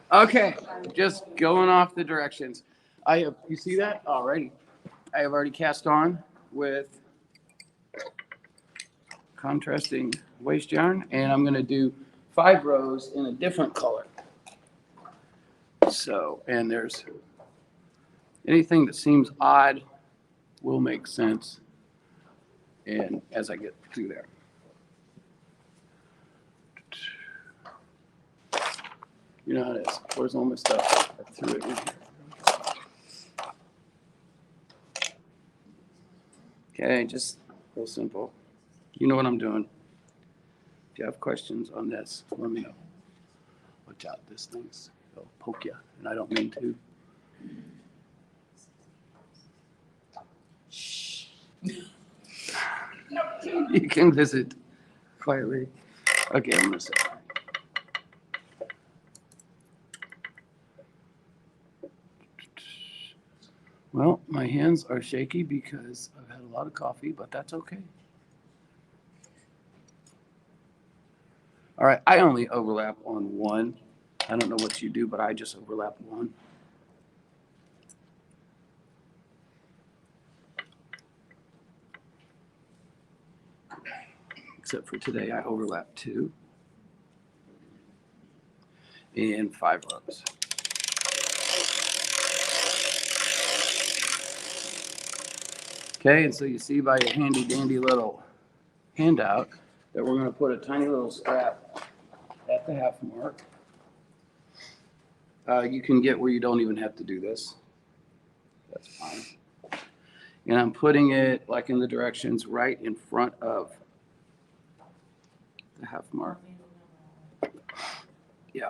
Okay, just going off the directions. I have, you see that? Alrighty. I have already cast on with contrasting waste yarn, and I'm going to do 5 rows in a different color. So, and there's anything that seems odd will make sense, and as I get through there. You know how it is. Where's all my stuff? I threw it in here. Okay, just real simple. You know what I'm doing. If you have questions on this, let me know. Watch out, this thing's will poke you, and I don't mean to. Shh. You can visit quietly. Okay, I'm gonna say. Well, my hands are shaky because I've had a lot of coffee, but that's okay. All right, I only overlap on one. I don't know what you do, but I just overlap one. Except for today, I overlap 2 and 5 rows. Okay, and so you see by a handy dandy little handout that we're going to put a tiny little scrap at the half mark. You can get where you don't even have to do this. That's fine. And I'm putting it like in the directions right in front of the half mark. Yeah.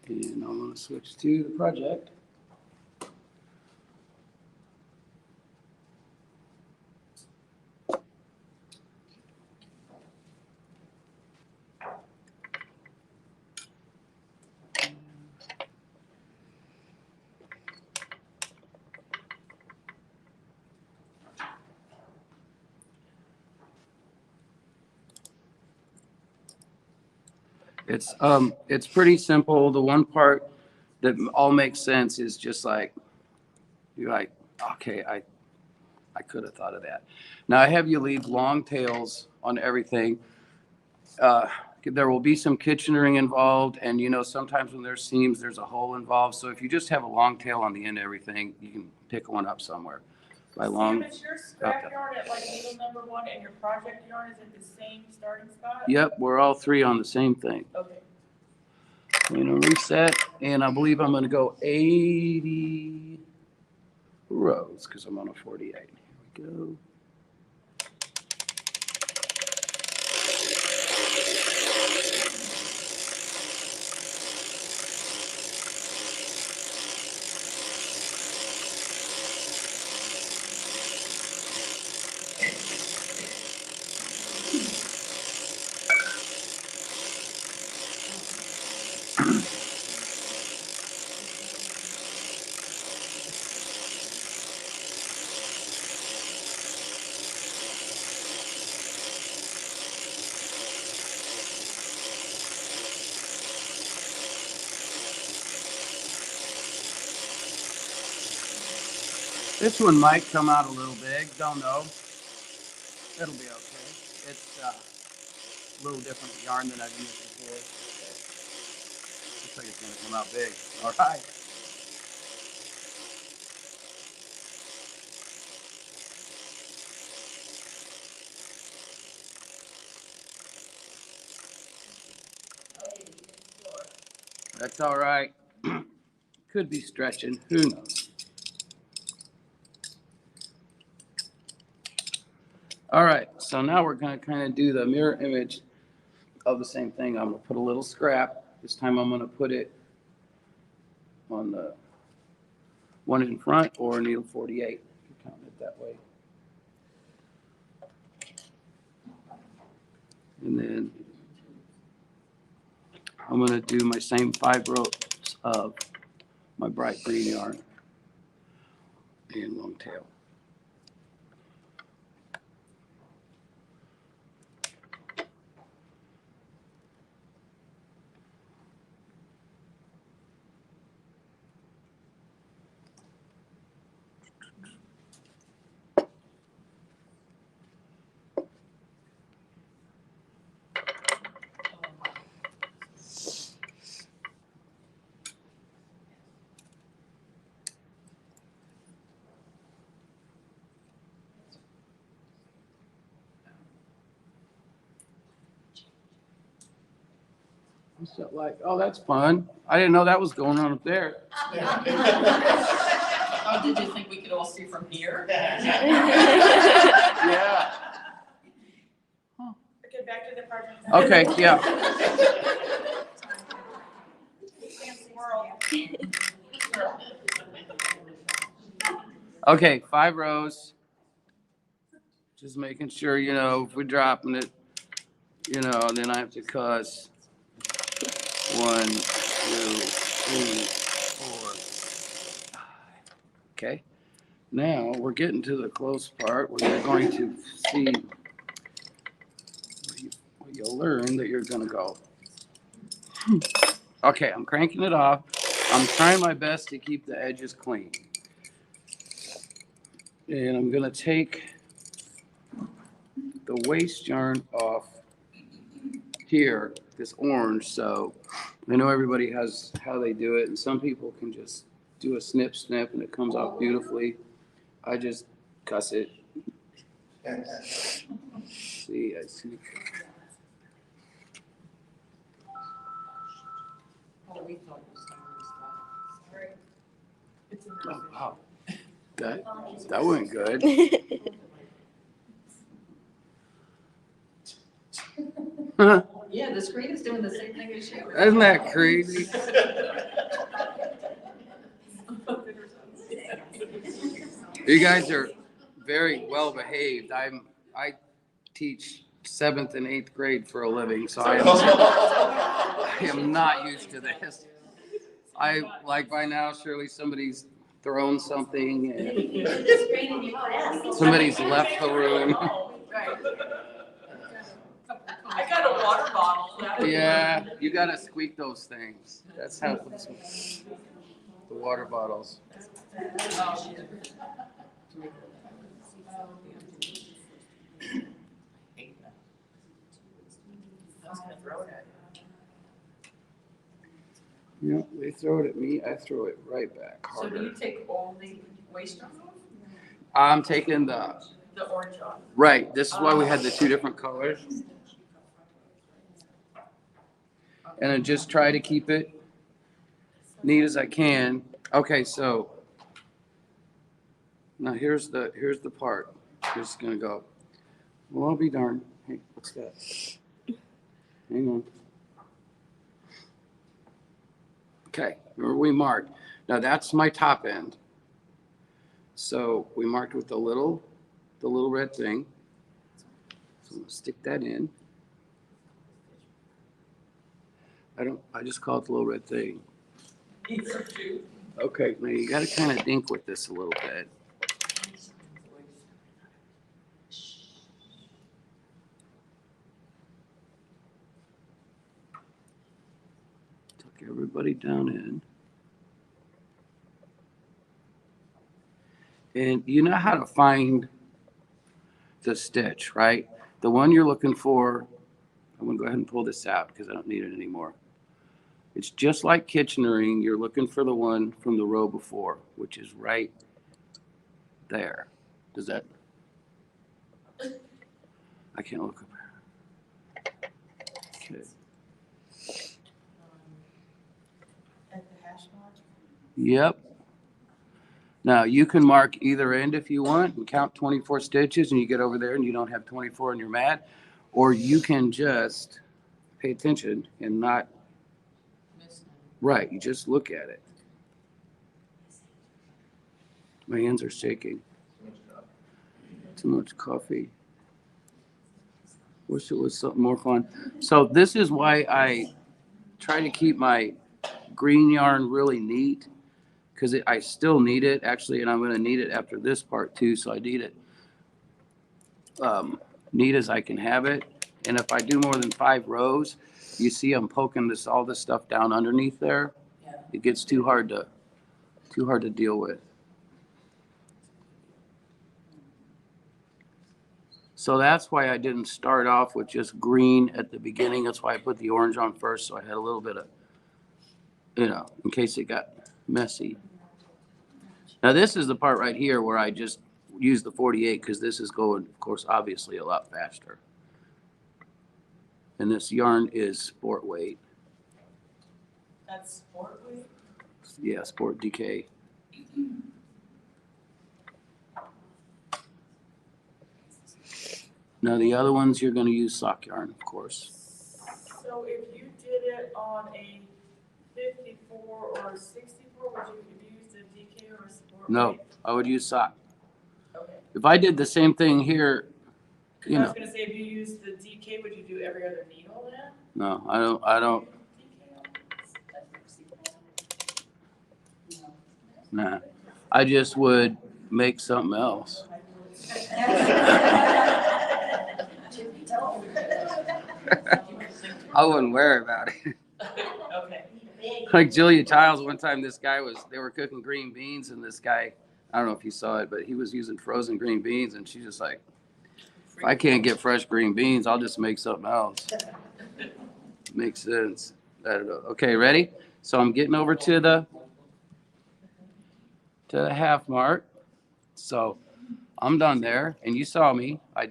And I'm going to switch to the project. It's pretty simple. The one part that all makes sense is just like you're like, okay, I could have thought of that. Now I have you leave long tails on everything. There will be some kitchenering involved, and you know sometimes when there's seams, there's a hole involved. So if you just have a long tail on the end of everything, you can pick one up somewhere. By long. Sam, is your scrap yarn at like needle number 1 and your project yarn is at the same starting spot? Yep, we're all 3 on the same thing. Okay. I'm going to reset, and I believe I'm going to go 80 rows because I'm on a 48. Here we go. This one might come out a little big, don't know. It'll be okay. It's a little different yarn than I've used before. Looks like it's going to come out big. All right. That's all right. Could be stretching. Who knows? All right. So now we're going to kind of do the mirror image of the same thing. I'm going to put a little scrap. This time I'm going to put it on the one in front or needle 48. If you count it that way. And then I'm going to do my same 5 rows of my bright green yarn and long tail. So like, oh, that's fun. I didn't know that was going on up there. Oh, did you think we could all see from here? Yeah. Okay, back to the project. Okay, yeah. Okay, 5 rows. Just making sure, if we're dropping it, then I have to cuss. 1, 2, 3, 4. Okay. Now we're getting to the close part where you're going to see, where you'll learn that you're going to go. Okay, I'm cranking it off. I'm trying my best to keep the edges clean. And I'm going to take the waste yarn off here, this orange. So I know everybody has how they do it, and some people can just do a snip and it comes off beautifully. I just cuss it. See, I see. Oh, wow. That went good. Yeah, the screen is doing the same thing as you. Isn't that crazy? You guys are very well behaved. I teach 7th and 8th grade for a living, so I am not used to this. I like by now surely somebody's thrown something and somebody's left the room. I got a water bottle. Yeah, you gotta squeak those things. That's how the water bottles. Yeah, they throw it at me, I throw it right back So do harder. you take all the waste off? I'm taking the orange off? right. This is why we had the 2 different colors. And I just try to keep it neat as I can. Okay, so now here's the part. Just gonna go. Well, I'll be darned. Hey, what's that? Hang on. Okay, remember we marked. Now that's my top end. So we marked with the little red thing. So I'm gonna stick that in. I just call it the little red thing. Okay, now you gotta kind of think with this a little bit. Tuck everybody down in. And you know how to find the stitch, right? The one you're looking for, I'm gonna go ahead and pull this out because I don't need it anymore. It's just like Kitchenerine. You're looking for the one from the row before, which is right there. Does that? I can't look up here. Okay. At the hash mark? Yep. Now you can mark either end if you want and count 24 stitches and you get over there and you don't have 24 and you're mad. Or you can just pay attention and not. Right, you just look at it. My hands are shaking. Too much coffee. Wish it was something more fun. So this is why I try to keep my green yarn really neat, because I still need it actually, and I'm going to need it after this part too. So I need it neat as I can have it. And if I do more than 5 rows, you see I'm poking all this stuff down underneath there. It gets too hard to deal with. So that's why I didn't start off with just green at the beginning. That's why I put the orange on first, so I had a little bit of, in case it got messy. Now this is the part right here where I just use the 48 because this is going, of course, obviously a lot faster. And this yarn is sport weight. That's sport week? Yeah, sport DK. Now the other ones you're going to use sock yarn, of course. So if you did it on a 54 or a 64, would you use the DK or a sport No, weight? I would use sock. Okay. If I did the same thing here, you I was know, gonna say, if you use the DK, would you do every other needle then? no, I don't, nah. I just would make something else. I wouldn't worry about it. Okay. Like Julia Childs, one time they were cooking green beans and this guy, I don't know if you saw it, but he was using frozen green beans and she's just like, if I can't get fresh green beans, I'll just make something else. Makes sense. I don't know. Okay, ready? So I'm getting over to the half mark. So I'm done there and you saw me. I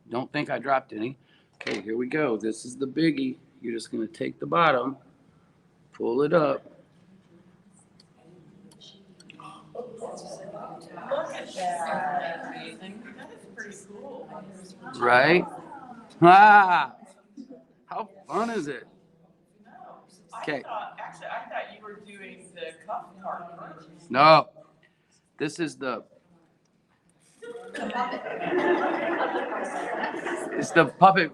don't think I dropped any. Okay, here we go. This is the biggie. You're just going to take the bottom, pull it up. Look at that. That is pretty cool. Right? Ah, how fun is it? Okay. I thought you were doing the cuff part first. No, this is it's the puppet,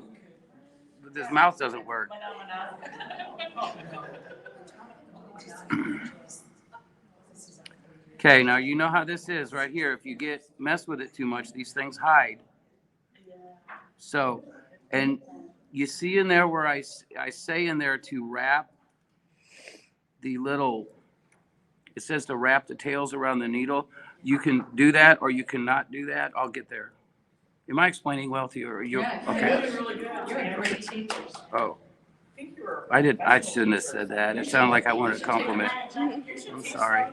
but his mouth doesn't work. Okay, now you know how this is right here. If you mess with it too much, these things hide. So, and you see in there where I say in there to wrap the little, it says to wrap the tails around the needle. You can do that or you cannot do that. I'll get there. Am I explaining well to you? Or you? Yeah, Okay. You're a great teacher. Oh, I shouldn't have said that. It sounded like I wanted a compliment. I'm sorry.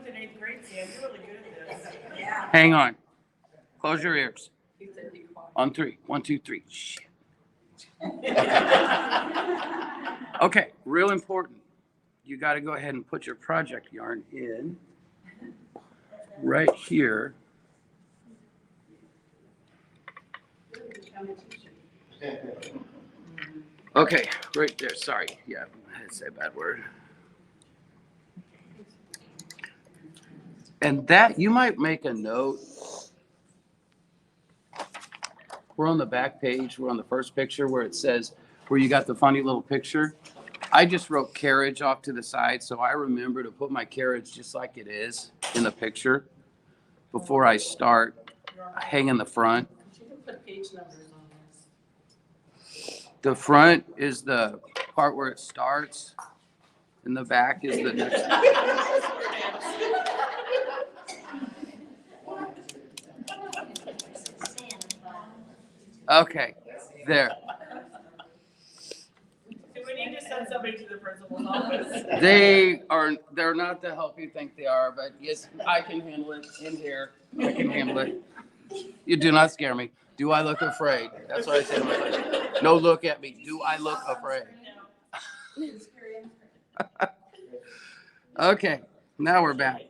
Hang on. Close your ears. On three. 1, 2, 3. Shit. Okay, real important. You got to go ahead and put your project yarn in right here. Okay, right there. Sorry. Yeah, I had to say a bad word. And that, you might make a note. We're on the back page. We're on the first picture where it says, where you got the funny little picture. I just wrote carriage off to the side, so I remember to put my carriage just like it is in the picture before I start hanging the front. You can put page numbers on this. The front is the part where it starts, and the back is the next. Okay, there. Do we need to send somebody to the principal's office? They're not the help you think they are, but yes, I can handle it in here. I can handle it. You do not scare me. Do I look afraid? That's what I say to my husband. No, look at me. Do I look afraid? Okay, now we're back.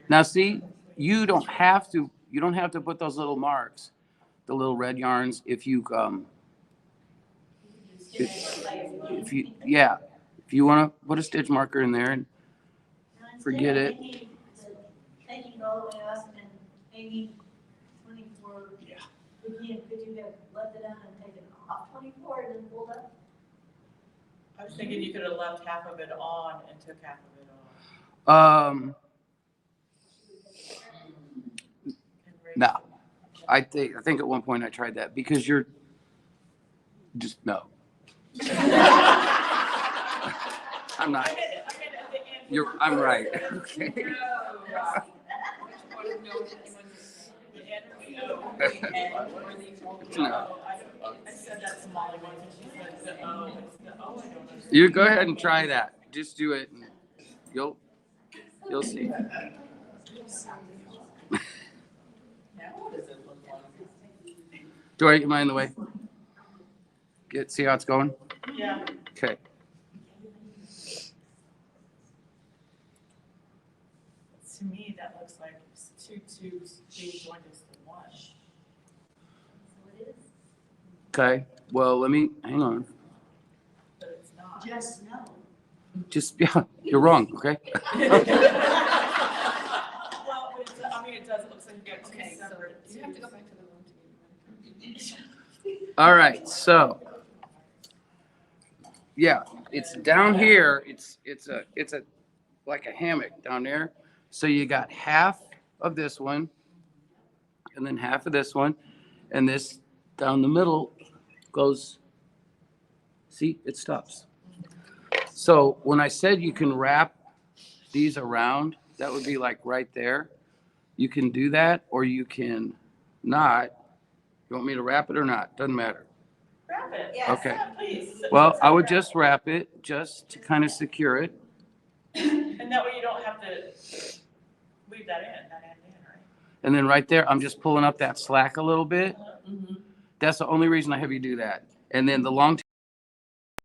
Now see, you don't have to put those little marks, the little red yarns, if you want to put a stitch marker in there and forget it. Taking all the way up and hanging 24. Yeah. Could you have left it on and taken off 24 and then pulled up? I was thinking you could have left half of it on and took half of it off. No, I think at one point I tried that because you're just no. I'm not. I'm right. Okay. No. I said that to Molly once and she said, oh, it's the oh, I don't understand. You go ahead and try that. Just do it and you'll see. Do I get mine in the way? See how it's going? Yeah, Okay. to me, that looks like it's two tubes being joined as the one. So it is. Okay. Well, let me, hang on. But it's not. Just no. Just, yeah, you're wrong, okay? Well, but it's, I mean, it does, it looks like you got two Okay, so separate. you have to go back to the room. All right, so, yeah, it's down here, it's like a hammock down there. So you got half of this one, and then half of this one, and this down the middle goes, see, it stops. So when I said you can wrap these around, that would be like right there. You can do that, or you can not. You want me to wrap it or not? Doesn't matter. Wrap it. Yes. Okay. Yeah, please. Well, I would just wrap it just to kind of secure it. And that way you don't have to leave that end in, right? And then right there, I'm just pulling up that slack a little bit. That's the only reason I have you do that. And then the long,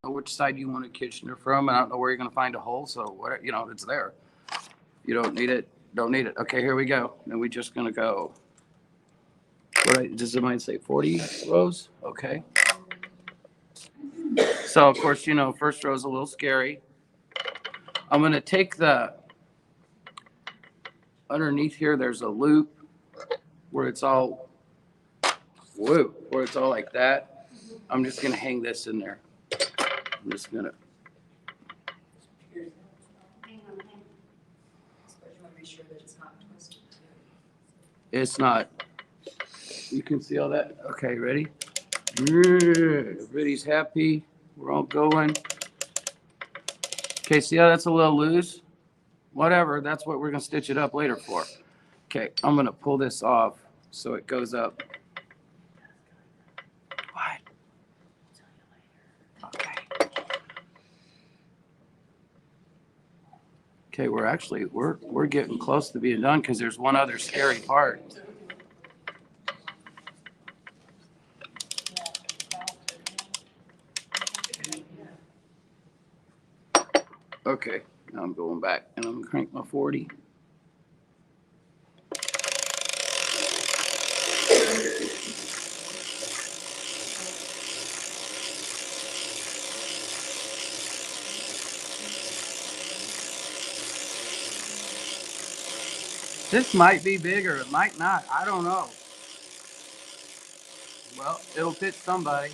which side you want a Kitchener from, and I don't know where you're gonna find a hole, so what, it's there. You don't need it, don't need it. Okay, here we go. And we're just gonna go. Does it mind say 40 rows? Okay. So of course, first row is a little scary. I'm gonna take underneath here, there's a loop where it's all, where it's all like that. I'm just gonna hang this in there. I'm just gonna, Hang on, hang on. So you want to be sure that it's not twisted. it's not, you can see all that? Okay, ready? Everybody's happy. We're all going. Okay, see how that's a little loose? Whatever, that's what we're gonna stitch it up later for. Okay, I'm gonna pull this off so it goes up. What? Okay. Okay, we're getting close to being done because there's one other scary part. Okay, now I'm going back and I'm gonna crank my 40. This might be bigger, it might not, I don't know. Well, it'll fit somebody.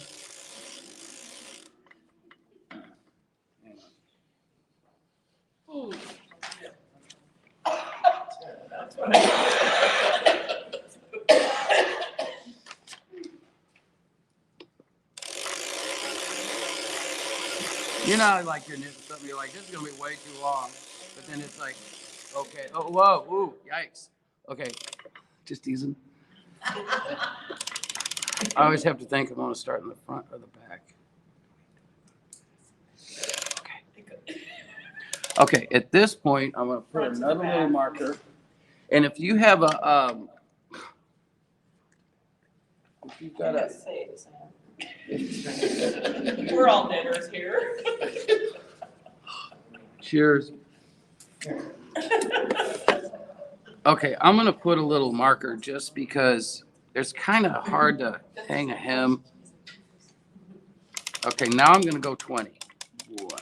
Like you're knitting something, you're like, this is gonna be way too long. But then it's like, okay, oh, whoa, ooh, yikes. Okay, just easing. I always have to think I'm gonna start in the front or the back. Okay. Okay, at this point, I'm gonna put Front to the another little back. marker. And if you have if you've got a, Say it, Sam. We're all knitters here. cheers. Okay, I'm gonna put a little marker just because it's kind of hard to hang a hem. Okay, now I'm gonna go 20. One.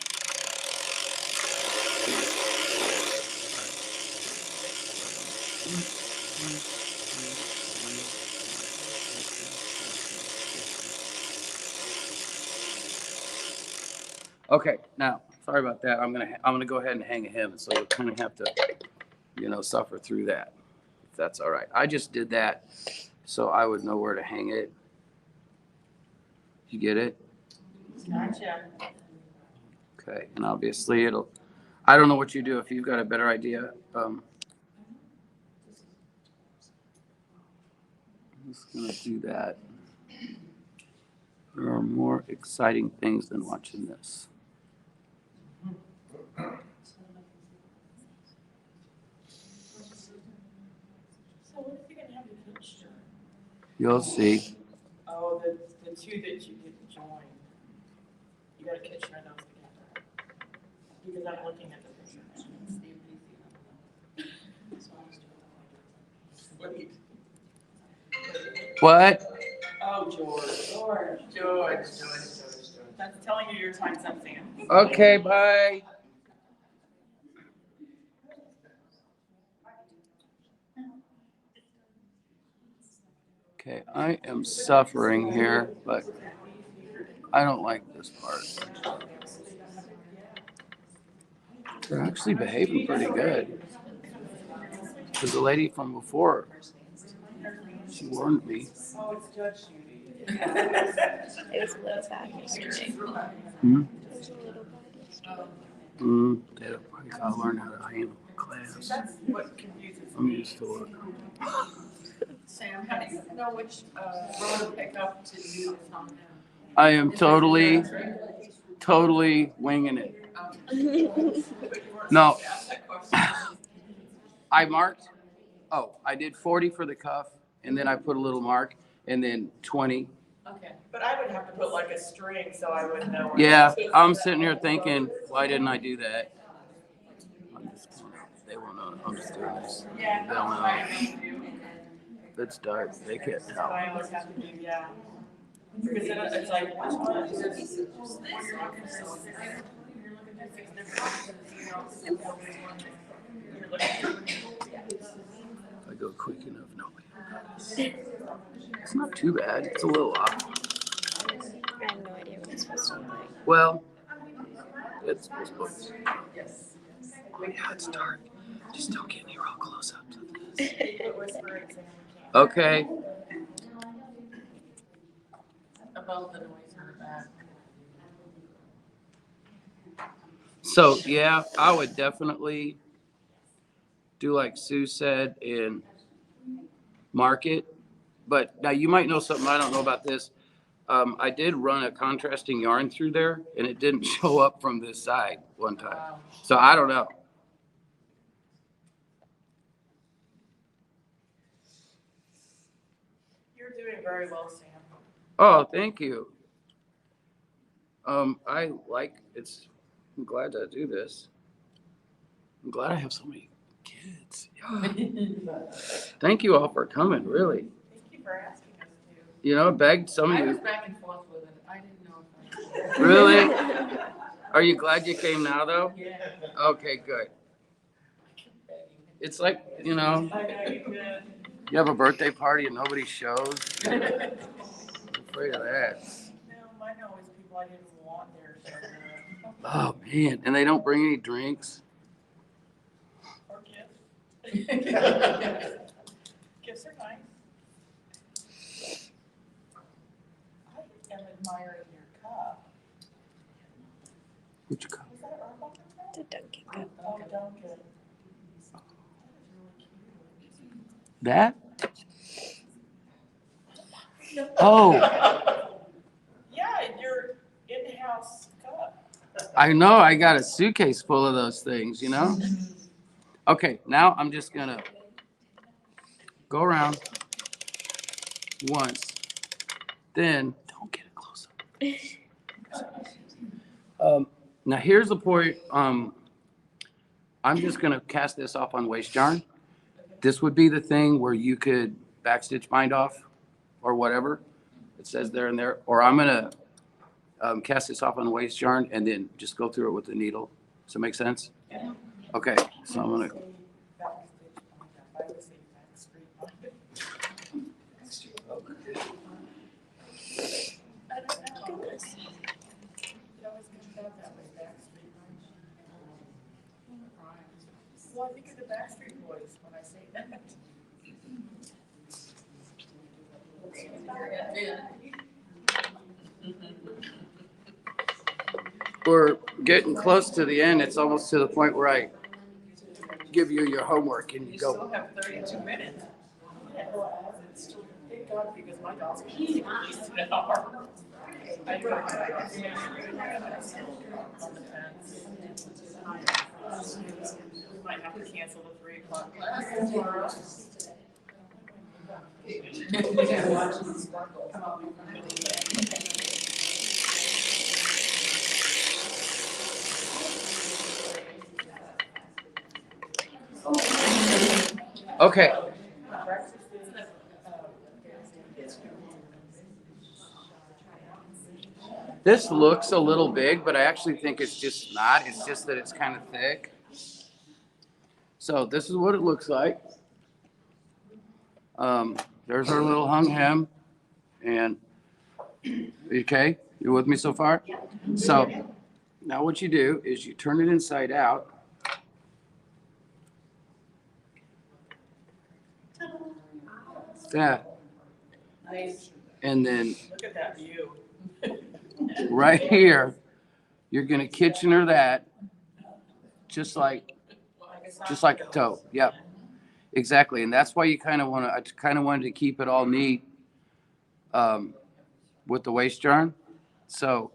Okay, now, sorry about that. I'm gonna go ahead and hang a hem, so you'll kind of have to, suffer through that, if that's all right. I just did that so I would know where to hang it. You get it? Gotcha. Okay, and obviously I don't know what you do if you've got a better idea. I'm just gonna do that. There are more exciting things than watching this. So what if you're gonna have a Kitchener? You'll see. Oh, the two that you didn't join. You got a kitchen right now. Because I'm looking at the picture. What? Oh, George. That's telling you your time's up, Sam. Okay, bye. Okay, I am suffering here, but I don't like this part. They're actually behaving pretty good. Because the lady from before, she warned me. Oh, it's Judge Judy. It was a little bad yesterday. Hmm? It was a little bad yesterday. They don't gotta learn how to handle class. That's what confuses I'm me. used to it. Sam, how do you know which road to pick up to do this on now? I am totally winging it. No, I marked. Oh, I did 40 for the cuff, and then I put a little mark, and then 20. Okay. But I would have to put like a string so I would know. where Yeah, to- I'm sitting here thinking, why didn't I do that? They won't know. I'm just doing this. Yeah, They'll that's what know. I have to do. It's dark. They can't That's what tell. I always have to do, yeah. Because then it's like, which one is this? What you're looking for. You're looking at 6 different options, you know, so you're looking If I go quick enough, nobody will notice. It's not too bad. It's a little off. I have no idea what it's supposed to look like. Well, it's supposed to. Yeah, it's dark. Just don't get any real close ups of this. Okay. Above the noise in the back. So yeah, I would definitely do like Sue said and mark it. But now you might know something I don't know about this. I did run a contrasting yarn through there, and it didn't show up from this side one time. Wow. So I don't know. You're doing very well, Sam. Oh, thank you. I like it's. I'm glad to do this. I'm glad I have so many kids. Thank you all for coming. Really, Thank you for asking us to. you know, begged some of I was you. back and forth with it. I didn't know if I. Really? Are you glad you came now, though? Yeah. Okay, good. It's like, you know, I know you did. you have a birthday party and nobody shows. I'm afraid of that. No, mine are always people I didn't want there. So, Oh, man. And they don't bring any drinks? or gifts. Gifts are nice. I am admiring your cup. Which cup? Is that Earl? The Dunkin' cup. Oh, Dunkin'. That? Oh, Yeah, your in-house cup. I know. I got a suitcase full of those things, you know? Okay, now I'm just going to go around once. Then, don't get it close up. Now, here's the point. I'm just going to cast this off on waste yarn. This would be the thing where you could backstitch bind off or whatever. It says there and there. Or I'm going to cast this off on waste yarn and then just go through it with the needle. Does that make sense? Yeah. Okay, so I'm going to. I would say back street bind. I don't know. Goodness. It always comes out that way, Backstreet Boys. Well, I think of the Backstreet Boys when I say that. We're getting close to the end. It's almost to the point where I give you your homework and you You still go. have 32 minutes. Yeah, well, it's still, thank God, because my dog's at least an hour. I do. On the fence. We might have to cancel the 3 o'clock class tomorrow. Okay. This looks a little big, but I actually think it's just not. It's just that it's kind of thick. So this is what it looks like. There's our little hung hem. And, okay, you with me so far? So now what you do is you turn it inside out. That. Nice. And then Look at that view. right here, you're gonna Kitchener that, just like a toe. Yep, exactly. And that's why you kind of want to. I kind of wanted to keep it all neat with the waist yarn. So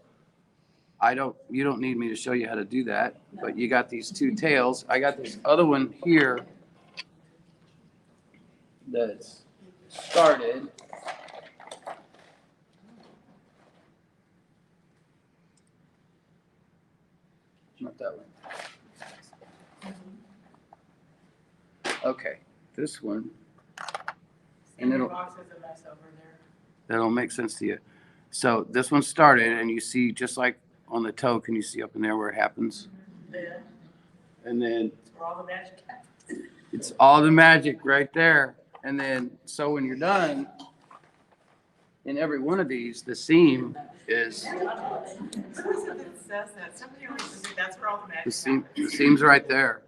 you don't need me to show you how to do that. But you got these two tails. I got this other one here that's started. Not that one. Okay, this one. And it'll, Box is a mess over there. that'll make sense to you. So this one started, and you see just like on the toe, can you see up in there where it happens? Yeah, And then that's where all the magic happens. it's all the magic right there. And then, so when you're done, in every one of these, the seam is, Who is it that says that? Somebody always says that's where all the magic the seam's right there.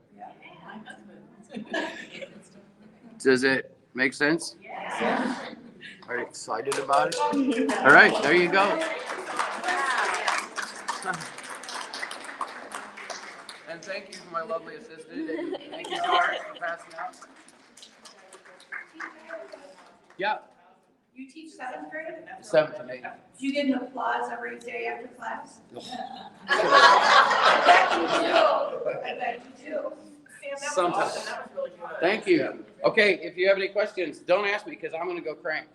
happens. Does it make sense? Are you excited about it? All right, there you go. And thank you for my lovely assistant. And thank you, Doris, for passing out. Yeah, You teach seventh grade? 7th and 8th. Do you get an applause every day after class? I bet you do. Sam, that was Sometimes. awesome. That was really good. Thank you. Okay, if you have any questions, don't ask me because I'm going to go crank.